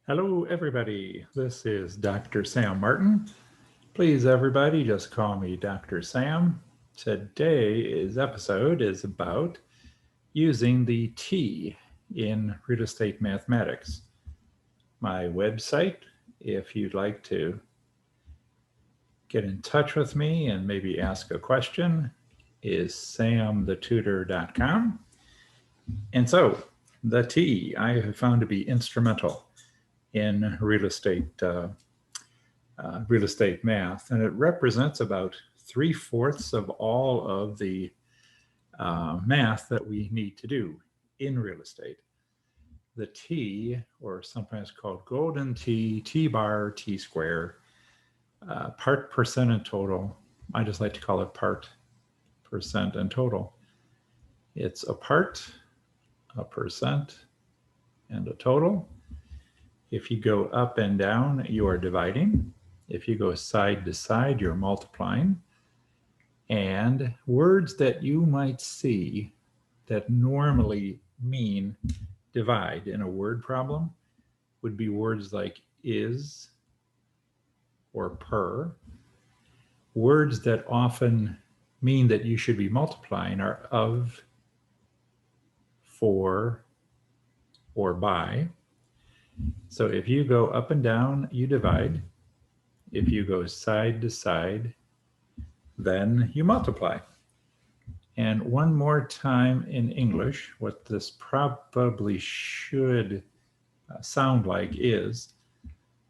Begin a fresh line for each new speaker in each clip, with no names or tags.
Hello, everybody. This is Dr. Sam Martin. Please, everybody, just call me Dr. Sam. Today's episode is about using the T in real estate mathematics. My website, if you'd like to get in touch with me and maybe ask a question, is samthetutor.com. And so, the T I have found to be instrumental in real estate math, and it represents about 3/4 of all of the math that we need to do in real estate. The T, or sometimes called golden T, T bar, T square, part, percent, and total. I just like to call it part, percent, and total. It's a part, a percent, and a total. If you go up and down, you are dividing. If you go side to side, you're multiplying. And words that you might see that normally mean divide in a word problem would be words like is or per. Words that often mean that you should be multiplying are of, for, or by. So if you go up and down, you divide. If you go side to side, then you multiply. And one more time in English, what this probably should sound like is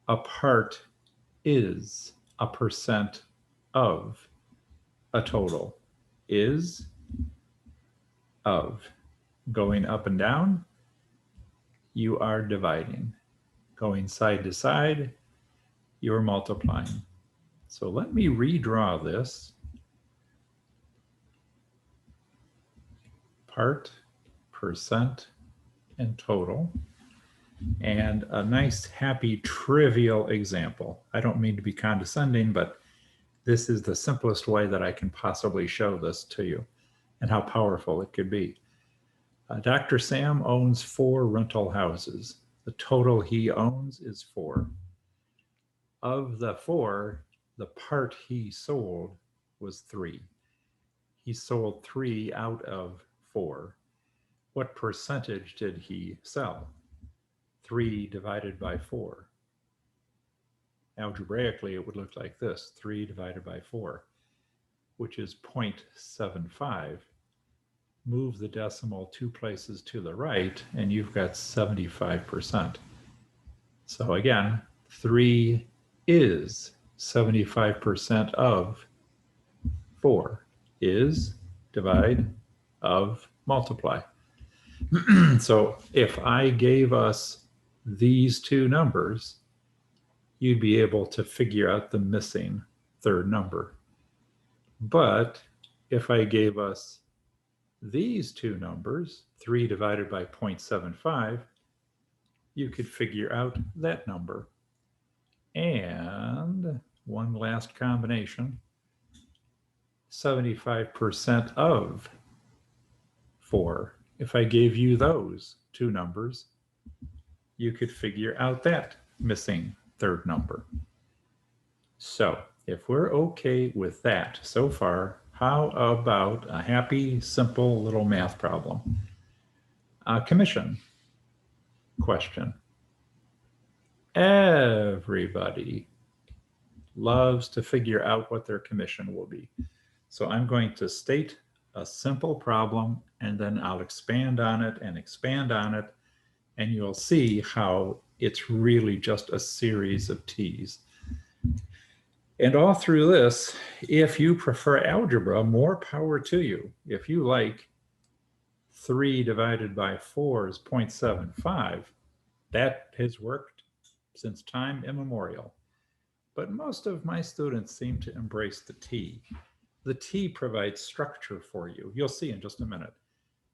a part is a percent of a total. Is of. Going up and down, you are dividing. Going side to side, you're multiplying. So let me redraw this. Part, percent, and total. And a nice, happy, trivial example. I don't mean to be condescending, but this is the simplest way that I can possibly show this to you and how powerful it could be. Dr. Sam owns 4 rental houses. The total he owns is 4. Of the 4, the part he sold was 3. He sold 3 out of 4. What percentage did he sell? 3 divided by 4. Algebraically, it would look like this: 3 divided by 4, which is 0.75. Move the decimal 2 places to the right, and you've got 75%. So again, 3 is 75% of 4. Is, divide, of, multiply. So if I gave us these 2 numbers, you'd be able to figure out the missing third number. But if I gave us these 2 numbers, 3 divided by 0.75, you could figure out that number. And one last combination, 75% of 4. If I gave you those 2 numbers, you could figure out that missing third number. So if we're okay with that so far, how about a happy, simple little math problem? A commission question. Everybody loves to figure out what their commission will be. So I'm going to state a simple problem, and then I'll expand on it and expand on it, and you'll see how it's really just a series of T's. And all through this, if you prefer algebra, more power to you. If you like 3 divided by 4 is 0.75, that has worked since time immemorial. But most of my students seem to embrace the T. The T provides structure for you. You'll see in just a minute.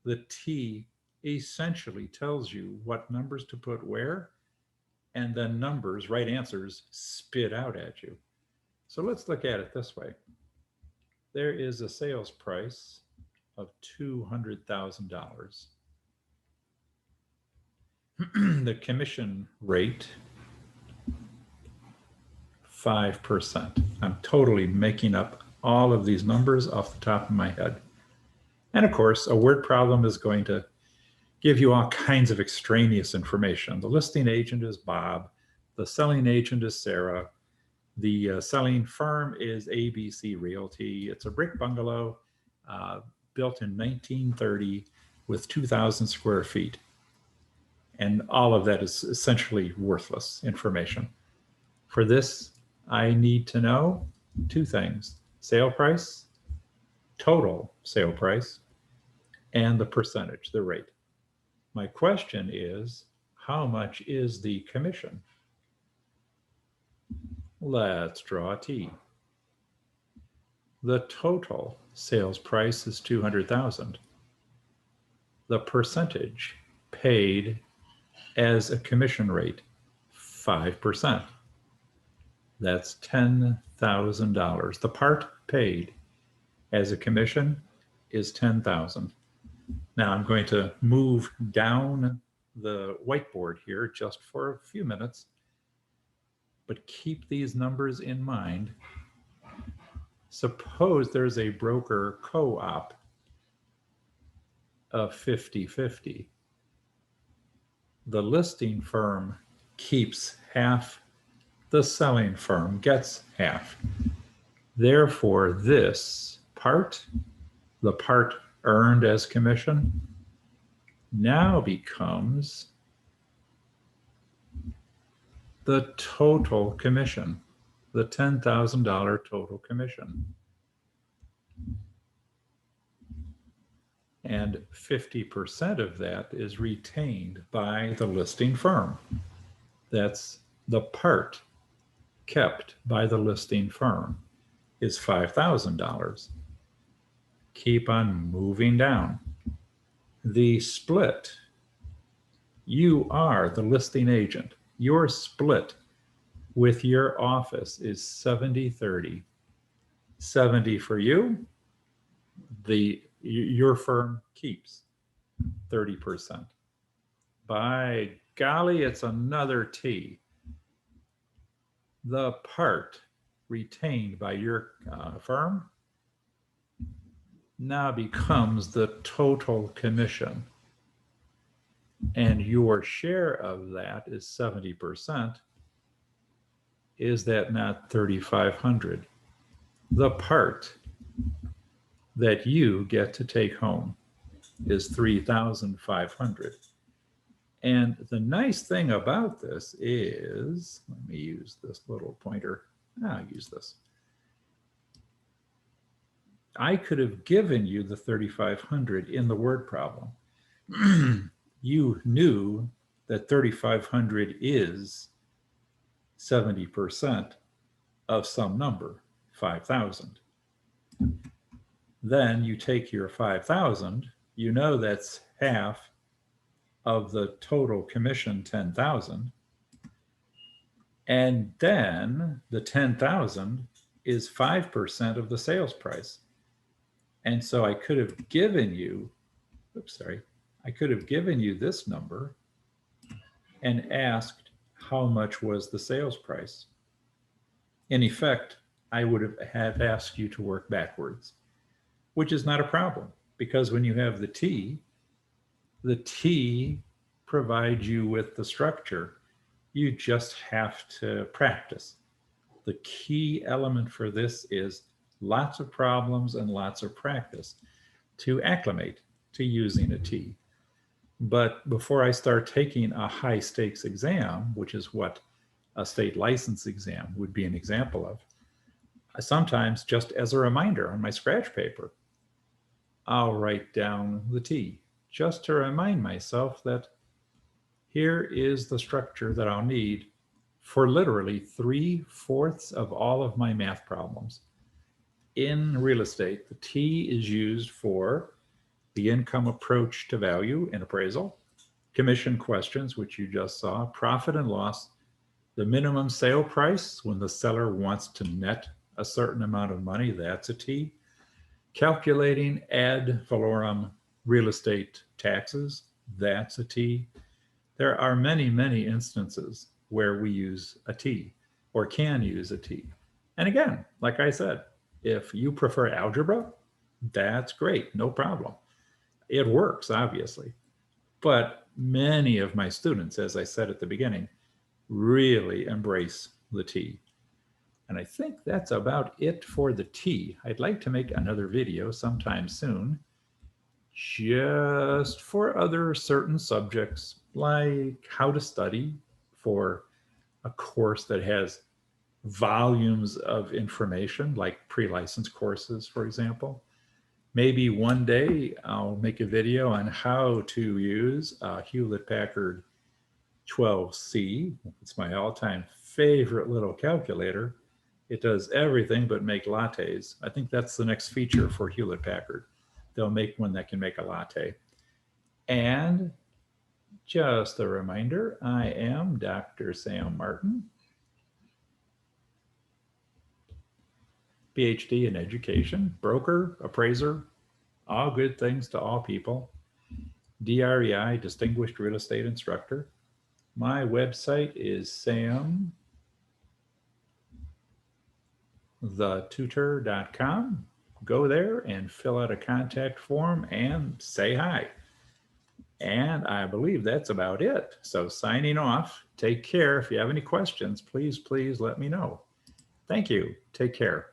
The T essentially tells you what numbers to put where, and then numbers, right answers, spit out at you. So let's look at it this way. There is a sales price of $200,000. The commission rate 5%. I'm totally making up all of these numbers off the top of my head. And of course, a word problem is going to give you all kinds of extraneous information. The listing agent is Bob. The selling agent is Sarah. The selling firm is ABC Realty. It's a brick bungalow built in 1930 with 2,000 square feet. And all of that is essentially worthless information. For this, I need to know two things: sale price, total sale price, and the percentage, the rate. My question is, how much is the commission? Let's draw a T. The total sales price is $200,000. The percentage paid as a commission rate, 5%. That's $10,000. The part paid as a commission is $10,000. Now I'm going to move down the whiteboard here just for a few minutes, but keep these numbers in mind. Suppose there's a broker co-op of 50-50. The listing firm keeps half, the selling firm gets half. Therefore, this part, the part earned as commission, now becomes the total commission, the $10,000 total commission. And 50% of that is retained by the listing firm. That's the part kept by the listing firm is $5,000. Keep on moving down. The split, you are the listing agent. Your split with your office is 70-30. 70 for you, your firm keeps 30%. By golly, it's another T. The part retained by your firm now becomes the total commission. And your share of that is 70%. Is that not $3,500? The part that you get to take home is $3,500. And the nice thing about this is, let me use this little pointer. I'll use this. I could have given you the $3,500 in the word problem. You knew that $3,500 is 70% of some number, 5,000. Then you take your 5,000, you know that's half of the total commission, 10,000. And then the 10,000 is 5% of the sales price. And so I could have given you, I could have given you this number and asked how much was the sales price. In effect, I would have asked you to work backwards, which is not a problem, because when you have the T provides you with the structure. You just have to practice. The key element for this is lots of problems and lots of practice to acclimate to using a T. But before I start taking a high stakes exam, which is what a state license exam would be an example of, sometimes just as a reminder on my scratch paper, I'll write down the T just to remind myself that here is the structure that I'll need for literally 3/4 of all of my math problems. In real estate, the T is used for the income approach to value in appraisal, commission questions, which you just saw, profit and loss, the minimum sale price when the seller wants to net a certain amount of money, that's a T. Calculating ad valorem real estate taxes, that's a T. There are many, many instances where we use a T. or can use a T. And again, like I said, if you prefer algebra, that's great, no problem. It works, obviously. But many of my students, as I said at the beginning, really embrace the T. And I think that's about it for the T. I'd like to make another video sometime soon just for other certain subjects, like how to study for a course that has volumes of information, like pre-license courses, for example. Maybe one day I'll make a video on how to use Hewlett-Packard 12C. It's my all-time favorite little calculator. It does everything but make lattes. I think that's the next feature for Hewlett-Packard. They'll make one that can make a latte. And just a reminder, I am Dr. Sam Martin, PhD in education, broker, appraiser, all good things to all people, DREI, Distinguished Real Estate Instructor. My website is samthetutor.com. Go there and fill out a contact form and say hi. And I believe that's about it. So signing off, take care. If you have any questions, please let me know. Thank you. Take care.